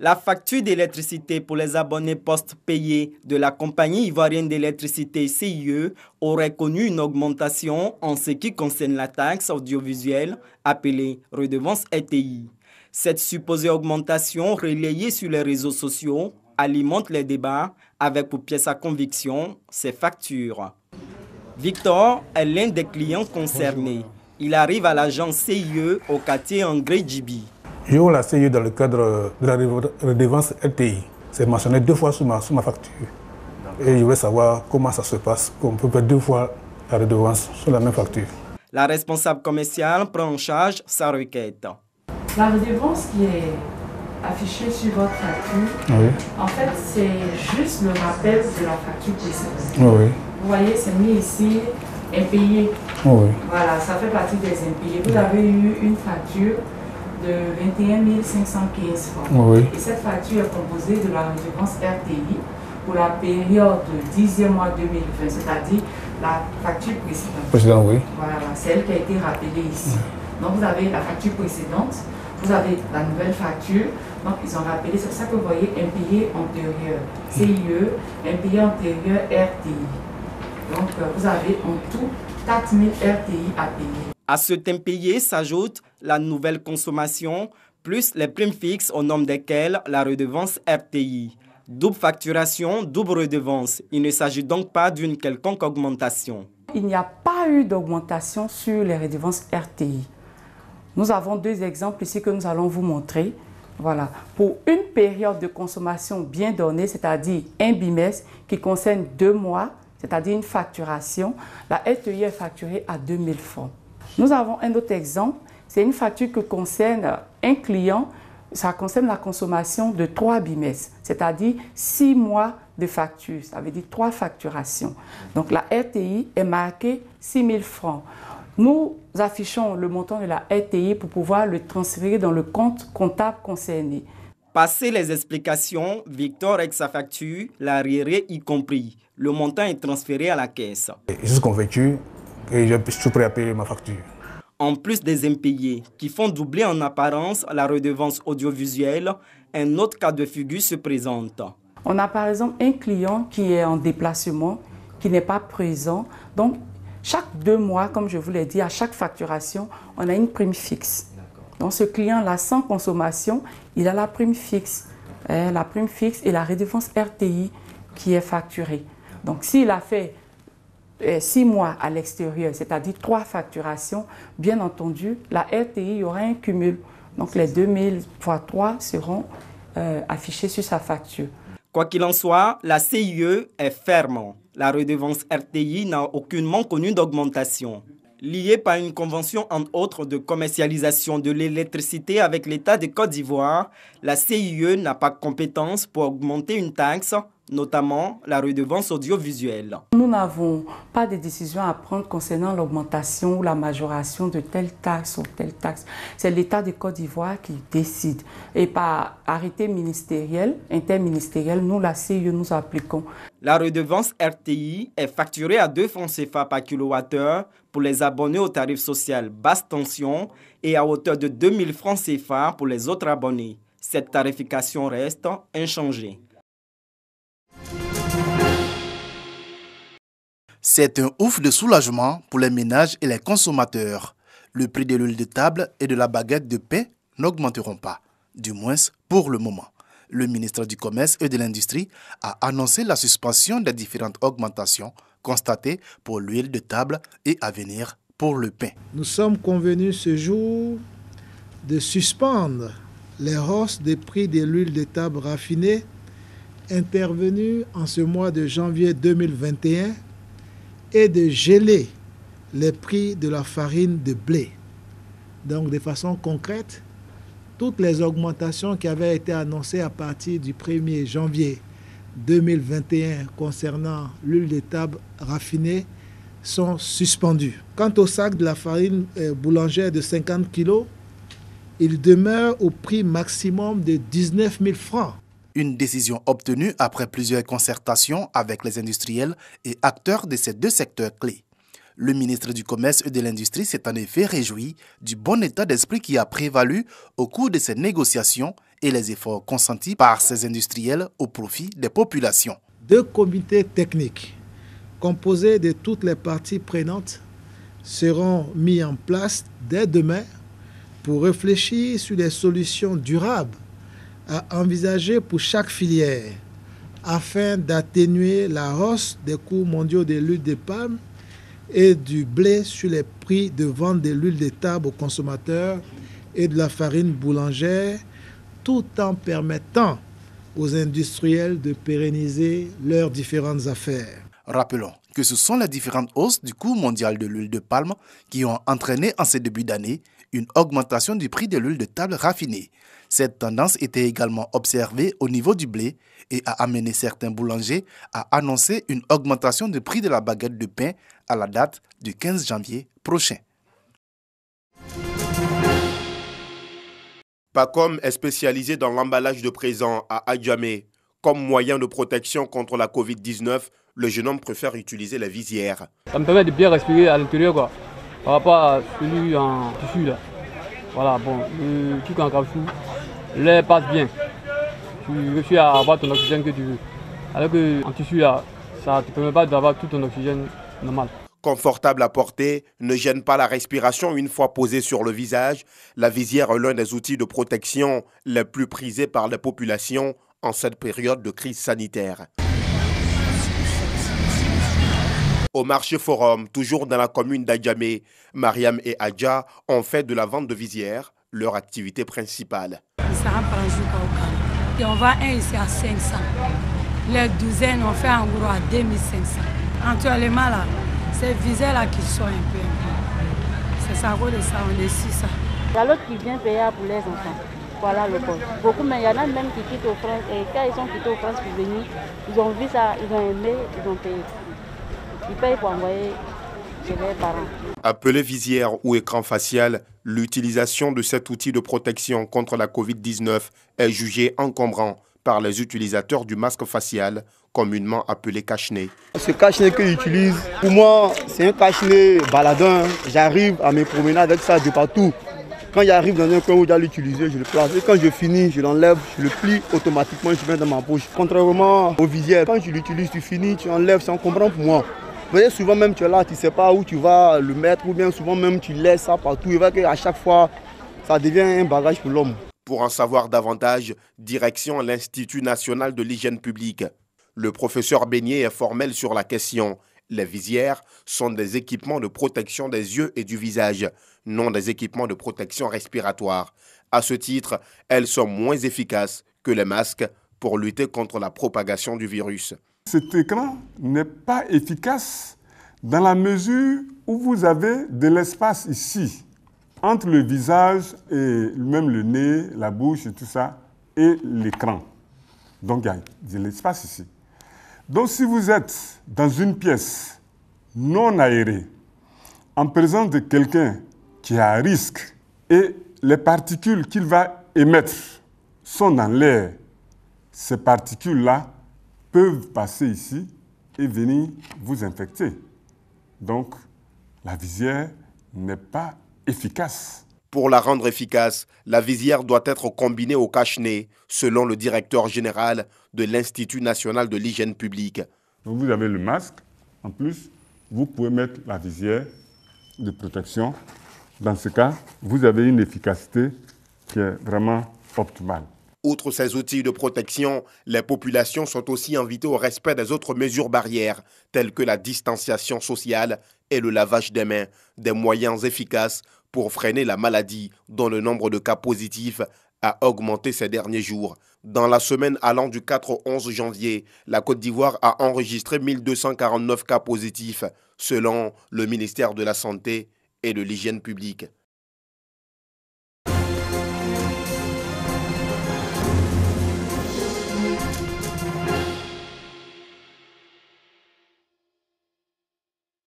La facture d'électricité pour les abonnés post-payés de la compagnie ivoirienne d'électricité CIE aurait connu une augmentation en ce qui concerne la taxe audiovisuelle appelée redevance RTI. Cette supposée augmentation relayée sur les réseaux sociaux alimente les débats avec pour pièce à conviction ces factures. Victor est l'un des clients concernés. Il arrive à l'agence CIE au quartier André Djibi. Je ouvre la CIE dans le cadre de la redevance RTI. C'est mentionné 2 fois sur ma facture. Et je voulais savoir comment ça se passe, qu'on peut payer 2 fois la redevance sur la même facture. La responsable commerciale prend en charge sa requête. La redevance qui est affichée sur votre facture, oui. En fait, c'est juste le rappel de la facture précédente. Oui. Vous voyez, c'est mis ici, impayé. Oui. Voilà, ça fait partie des impayés. Vous avez eu une facture de 21 515 francs. Oui. Et cette facture est composée de la redevance RTI pour la période du 10e mois 2020, c'est-à-dire la facture précédente. Oui. Voilà, c'est elle qui a été rappelée ici. Donc vous avez la facture précédente, vous avez la nouvelle facture, donc ils ont rappelé, c'est ça que vous voyez, impayé antérieur, CIE, impayé antérieur RTI. Donc vous avez en tout 4 000 RTI à payer. À cet impayé s'ajoute la nouvelle consommation, plus les primes fixes au nombre desquelles la redevance RTI. Double facturation, double redevance. Il ne s'agit donc pas d'une quelconque augmentation. Il n'y a pas eu d'augmentation sur les redevances RTI. Nous avons 2 exemples ici que nous allons vous montrer. Voilà. Pour une période de consommation bien donnée, c'est-à-dire un bimestre qui concerne 2 mois, c'est-à-dire une facturation, la RTI est facturée à 2 000 francs. Nous avons un autre exemple, c'est une facture qui concerne un client, ça concerne la consommation de 3 bimestres, c'est-à-dire 6 mois de facture, ça veut dire 3 facturations. Donc la RTI est marquée 6 000 francs. Nous affichons le montant de la RTI pour pouvoir le transférer dans le compte comptable concerné. Passé les explications, Victor avec sa facture, l'arriéré y compris. Le montant est transféré à la caisse. Je suis convaincu et je suis prêt à payer ma facture. En plus des impayés qui font doubler en apparence la redevance audiovisuelle, un autre cas de figure se présente. On a par exemple un client qui est en déplacement, qui n'est pas présent. Donc, chaque 2 mois, comme je vous l'ai dit, à chaque facturation, on a une prime fixe. Donc, ce client-là, sans consommation, il a la prime fixe. La prime fixe et la redevance RTI qui est facturée. Donc, s'il a fait 6 mois à l'extérieur, c'est-à-dire 3 facturations, bien entendu, la RTI, il y aura un cumul. Donc, les 2000 fois 3 seront affichés sur sa facture. Quoi qu'il en soit, la CIE est ferme. La redevance RTI n'a aucunement connu d'augmentation. Liée par une convention, entre autres, de commercialisation de l'électricité avec l'État de Côte d'Ivoire, la CIE n'a pas compétence pour augmenter une taxe, notamment la redevance audiovisuelle. Nous n'avons pas de décision à prendre concernant l'augmentation ou la majoration de telle taxe ou telle taxe. C'est l'État de Côte d'Ivoire qui décide. Et par arrêté ministériel, interministériel, nous, la CIE, nous appliquons. La redevance RTI est facturée à 2 francs CFA par kilowattheure pour les abonnés au tarif social basse tension et à hauteur de 2 000 francs CFA pour les autres abonnés. Cette tarification reste inchangée. C'est un ouf de soulagement pour les ménages et les consommateurs. Le prix de l'huile de table et de la baguette de pain n'augmenteront pas, du moins pour le moment. Le ministre du Commerce et de l'Industrie a annoncé la suspension des différentes augmentations constatées pour l'huile de table et à venir pour le pain. Nous sommes convenus ce jour de suspendre les hausses des prix de l'huile de table raffinée intervenues en ce mois de janvier 2021 et de geler les prix de la farine de blé. Donc, de façon concrète, toutes les augmentations qui avaient été annoncées à partir du 1er janvier 2021 concernant l'huile de table raffinée sont suspendues. Quant au sac de la farine boulangère de 50 kg, il demeure au prix maximum de 19 000 francs. Une décision obtenue après plusieurs concertations avec les industriels et acteurs de ces 2 secteurs clés. Le ministre du Commerce et de l'Industrie s'est en effet réjoui du bon état d'esprit qui a prévalu au cours de ces négociations et les efforts consentis par ces industriels au profit des populations. 2 comités techniques composés de toutes les parties prenantes seront mis en place dès demain pour réfléchir sur des solutions durables à envisager pour chaque filière afin d'atténuer la hausse des coûts mondiaux de l'huile de palme et du blé sur les prix de vente de l'huile de table aux consommateurs et de la farine boulangère, tout en permettant aux industriels de pérenniser leurs différentes affaires. Rappelons que ce sont les différentes hausses du coût mondial de l'huile de palme qui ont entraîné en ce début d'année une augmentation du prix de l'huile de table raffinée. Cette tendance était également observée au niveau du blé et a amené certains boulangers à annoncer une augmentation du prix de la baguette de pain à la date du 15 janvier prochain. Pacom est spécialisé dans l'emballage de présents à Adjamé. Comme moyen de protection contre la Covid-19, le jeune homme préfère utiliser la visière. Ça me permet de bien respirer à l'intérieur, quoi. Par rapport à celui en tissu, là. Voilà, bon, le truc en caoutchouc, l'air passe bien. Tu réussis à avoir ton oxygène que tu veux. Alors qu'en tissu, là, ça ne te permet pas d'avoir tout ton oxygène normal. Confortable à porter, ne gêne pas la respiration une fois posée sur le visage. La visière est l'un des outils de protection les plus prisés par la population en cette période de crise sanitaire. Au marché Forum, toujours dans la commune d'Adjamé, Mariam et Adja ont fait de la vente de visières leur activité principale. Et on vend un ici à 500. Les douzaines, on fait en gros à 2500. Actuellement, là, ces visières-là qui sont un peu. C'est ça, de ça, on est 600. Il y a l'autre qui vient payer pour les enfants. Voilà le poste. Beaucoup, mais il y en a même qui quittent aux France. Et quand ils sont quittés aux France pour venir, ils ont vu ça, ils ont aimé, ils ont payé. Ils payent pour envoyer chez leurs parents. Appelé visière ou écran facial, l'utilisation de cet outil de protection contre la Covid-19 est jugée encombrant par les utilisateurs du masque facial, communément appelé cache-nez. Ce cache-nez que j'utilise, pour moi, c'est un cache-nez baladin. J'arrive à me promener avec ça de partout. Quand j'arrive dans un coin où je dois l'utiliser, je le place. Et quand je finis, je l'enlève, je le plie automatiquement, je mets dans ma poche. Contrairement aux visières, quand je l'utilise, tu finis, tu enlèves, c'est encombrant pour moi. Vous voyez, souvent même tu es là, tu ne sais pas où tu vas le mettre, ou bien souvent même tu laisses ça partout. Il va qu'à chaque fois, ça devient un bagage pour l'homme. Pour en savoir davantage, direction l'Institut national de l'hygiène publique. Le professeur Beignet est formel sur la question. Les visières sont des équipements de protection des yeux et du visage, non des équipements de protection respiratoire. À ce titre, elles sont moins efficaces que les masques pour lutter contre la propagation du virus. Cet écran n'est pas efficace dans la mesure où vous avez de l'espace ici, entre le visage et même le nez, la bouche et tout ça, et l'écran. Donc il y a de l'espace ici. Donc si vous êtes dans une pièce non aérée, en présence de quelqu'un qui est à risque, et les particules qu'il va émettre sont dans l'air, ces particules-là peuvent passer ici et venir vous infecter. Donc, la visière n'est pas efficace. Pour la rendre efficace, la visière doit être combinée au cache-nez, selon le directeur général de l'Institut national de l'hygiène publique. Donc, vous avez le masque. En plus, vous pouvez mettre la visière de protection. Dans ce cas, vous avez une efficacité qui est vraiment optimale. Outre ces outils de protection, les populations sont aussi invitées au respect des autres mesures barrières, telles que la distanciation sociale et le lavage des mains, des moyens efficaces pour freiner la maladie, dont le nombre de cas positifs a augmenté ces derniers jours. Dans la semaine allant du 4 au 11 janvier, la Côte d'Ivoire a enregistré 1249 cas positifs, selon le ministère de la Santé et de l'Hygiène publique.